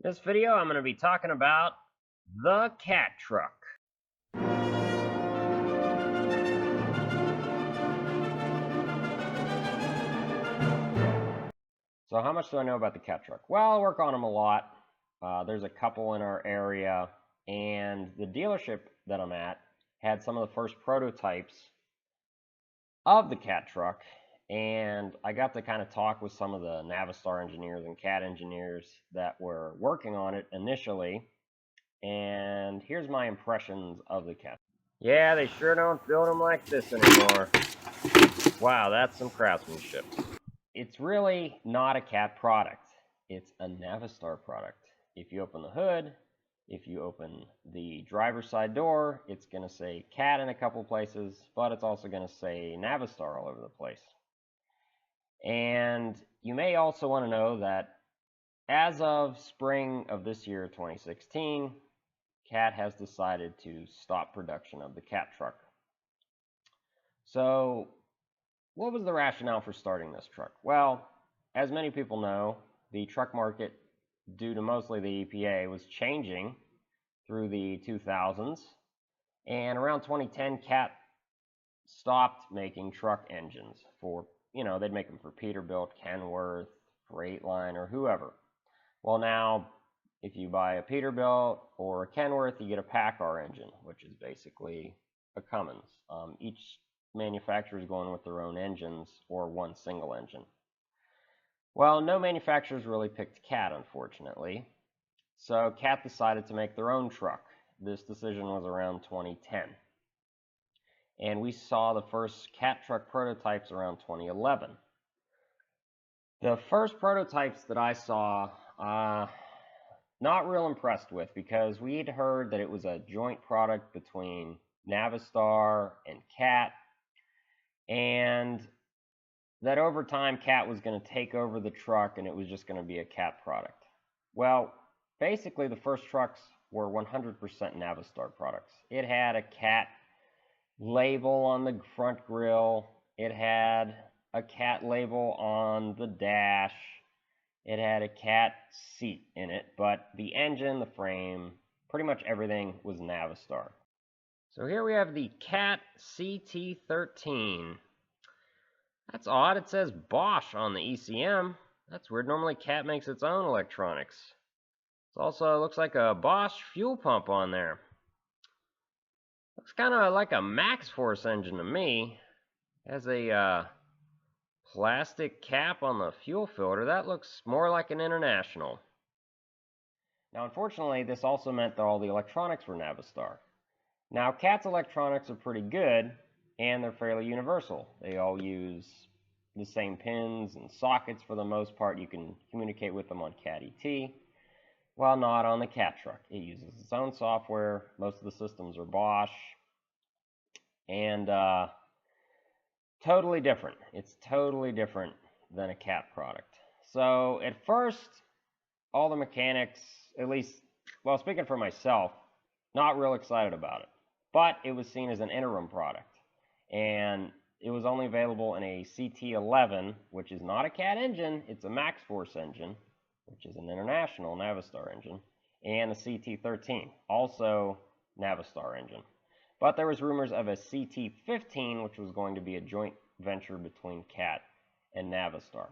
In this video, I'm going to be talking about the cat truck. So how much do I know about the cat truck? Well, I work on them a lot. There's a couple in our area, and the dealership that I'm at had some of the first prototypes of the cat truck, and I got to kind of talk with some of the Navistar engineers and cat engineers that were working on it initially. And here's my impressions of the cat. Yeah, they sure don't build them like this anymore. Wow, that's some craftsmanship. It's really not a cat product. It's a Navistar product. If you open the hood, if you open the driver's side door, it's going to say cat in a couple places, but it's also going to say Navistar all over the place. And you may also want to know that as of spring of this year, 2016, Cat has decided to stop production of the cat truck. So what was the rationale for starting this truck? Well, as many people know, the truck market, due to mostly the EPA, was changing through the 2000s. And around 2010, Cat stopped making truck engines for, they'd make them for Peterbilt, Kenworth, Freightliner, or whoever. Well, now, if you buy a Peterbilt or a Kenworth, you get a PACCAR engine, which is basically a Cummins. Each manufacturer is going with their own engines or one single engine. Well, no manufacturers really picked Cat, unfortunately. So Cat decided to make their own truck. This decision was around 2010. And we saw the first Cat truck prototypes around 2011. The first prototypes that I saw, not real impressed with, because we had heard that it was a joint product between Navistar and Cat, and that over time Cat was going to take over the truck and it was just going to be a Cat product. Well, basically the first trucks were 100% Navistar products. It had a Cat label on the front grille. It had a Cat label on the dash. It had a Cat seat in it, but the engine, the frame, pretty much everything was Navistar. So here we have the Cat CT13. That's odd. It says Bosch on the ECM. That's weird. Normally Cat makes its own electronics. It also looks like a Bosch fuel pump on there. Looks kind of like a Max Force engine to me. It has a plastic cap on the fuel filter. That looks more like an International. Now, unfortunately, this also meant that all the electronics were Navistar. Now, Cat's electronics are pretty good, and they're fairly universal. They all use the same pins and sockets for the most part. You can communicate with them on Cat ET, while not on the Cat truck. It uses its own software. Most of the systems are Bosch, and totally different. It's totally different than a Cat product. So at first, all the mechanics, at least, well, speaking for myself, not real excited about it. But it was seen as an interim product. And it was only available in a CT11, which is not a Cat engine. It's a Max Force engine, which is an International Navistar engine, and a CT13, also Navistar engine. But there was rumors of a CT15, which was going to be a joint venture between Cat and Navistar.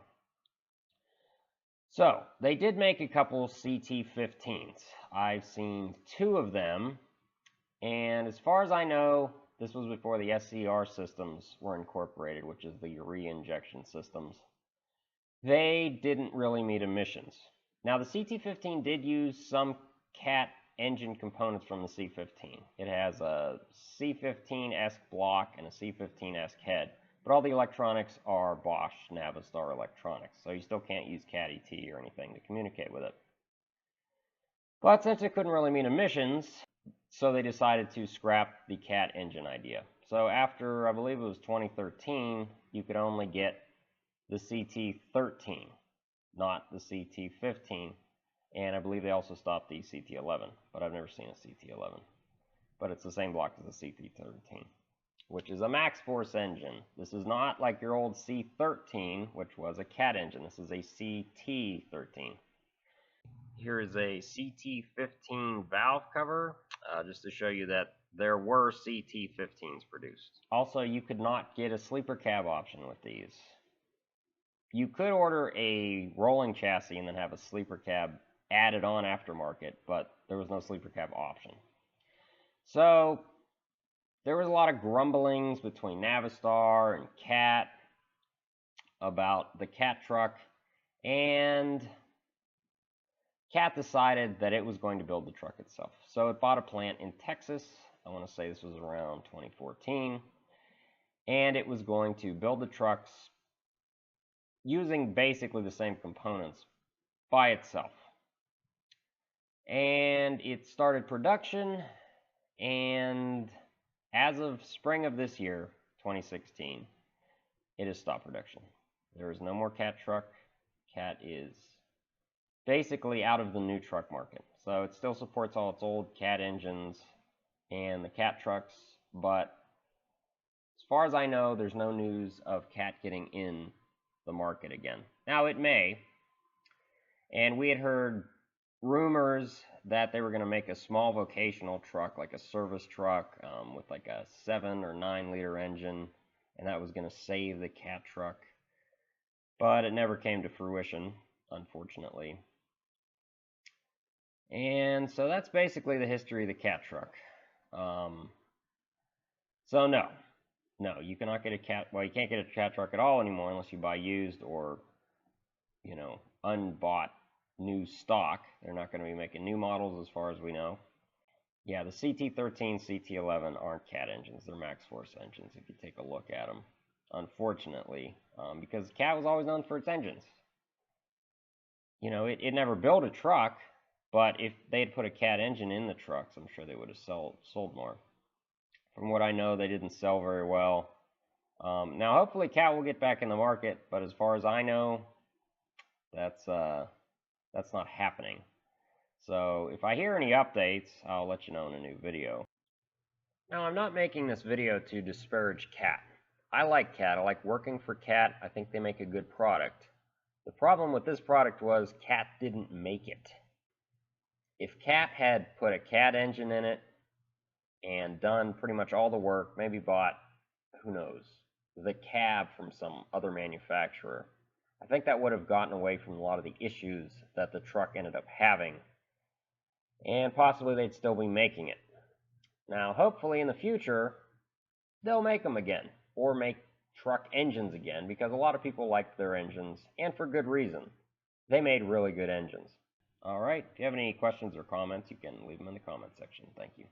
So they did make a couple CT15s. I've seen 2 of them, and as far as I know, this was before the SCR systems were incorporated, which is the urea injection systems. They didn't really meet emissions. Now, the CT15 did use some Cat engine components from the C15. It has a C15-esque block and a C15-esque head, but all the electronics are Bosch Navistar electronics, so you still can't use Cat ET or anything to communicate with it. But since it couldn't really meet emissions, so they decided to scrap the Cat engine idea. So after, I believe it was 2013, you could only get the CT13, not the CT15. And I believe they also stopped the CT11, but I've never seen a CT11. But it's the same block as the CT13, which is a Max Force engine. This is not like your old C13, which was a Cat engine. This is a CT13. Here is a CT15 valve cover, just to show you that there were CT15s produced. Also, you could not get a sleeper cab option with these. You could order a rolling chassis and then have a sleeper cab added on aftermarket, but there was no sleeper cab option. So there was a lot of grumblings between Navistar and Cat about the Cat truck, and Cat decided that it was going to build the truck itself. So it bought a plant in Texas. I want to say this was around 2014. And it was going to build the trucks using basically the same components by itself. And it started production, and as of spring of this year, 2016, it has stopped production. There is no more Cat truck. Cat is basically out of the new truck market. So it still supports all its old Cat engines and the Cat trucks, but as far as I know, there's no news of Cat getting in the market again. Now it may, and we had heard rumors that they were going to make a small vocational truck, like a service truck, with like a 7 or 9 liter engine, and that was going to save the Cat truck. But it never came to fruition, unfortunately. And so that's basically the history of the Cat truck. So no, you cannot get a Cat. Well, you can't get a Cat truck at all anymore unless you buy used or, unbought new stock. They're not going to be making new models as far as we know. Yeah, the CT13, CT11 aren't Cat engines. They're Max Force engines if you take a look at them, unfortunately, because Cat was always known for its engines. It never built a truck, but if they had put a Cat engine in the trucks, I'm sure they would have sold more. From what I know, they didn't sell very well. Now, hopefully, Cat will get back in the market, but as far as I know, that's not happening. So if I hear any updates, I'll let you know in a new video. Now, I'm not making this video to disparage Cat. I like Cat. I like working for Cat. I think they make a good product. The problem with this product was Cat didn't make it. If Cat had put a Cat engine in it and done pretty much all the work, maybe bought, who knows, the cab from some other manufacturer, I think that would have gotten away from a lot of the issues that the truck ended up having, and possibly they'd still be making it. Now, hopefully in the future, they'll make them again, or make truck engines again, because a lot of people liked their engines, and for good reason. They made really good engines. All right, if you have any questions or comments, you can leave them in the comment section. Thank you.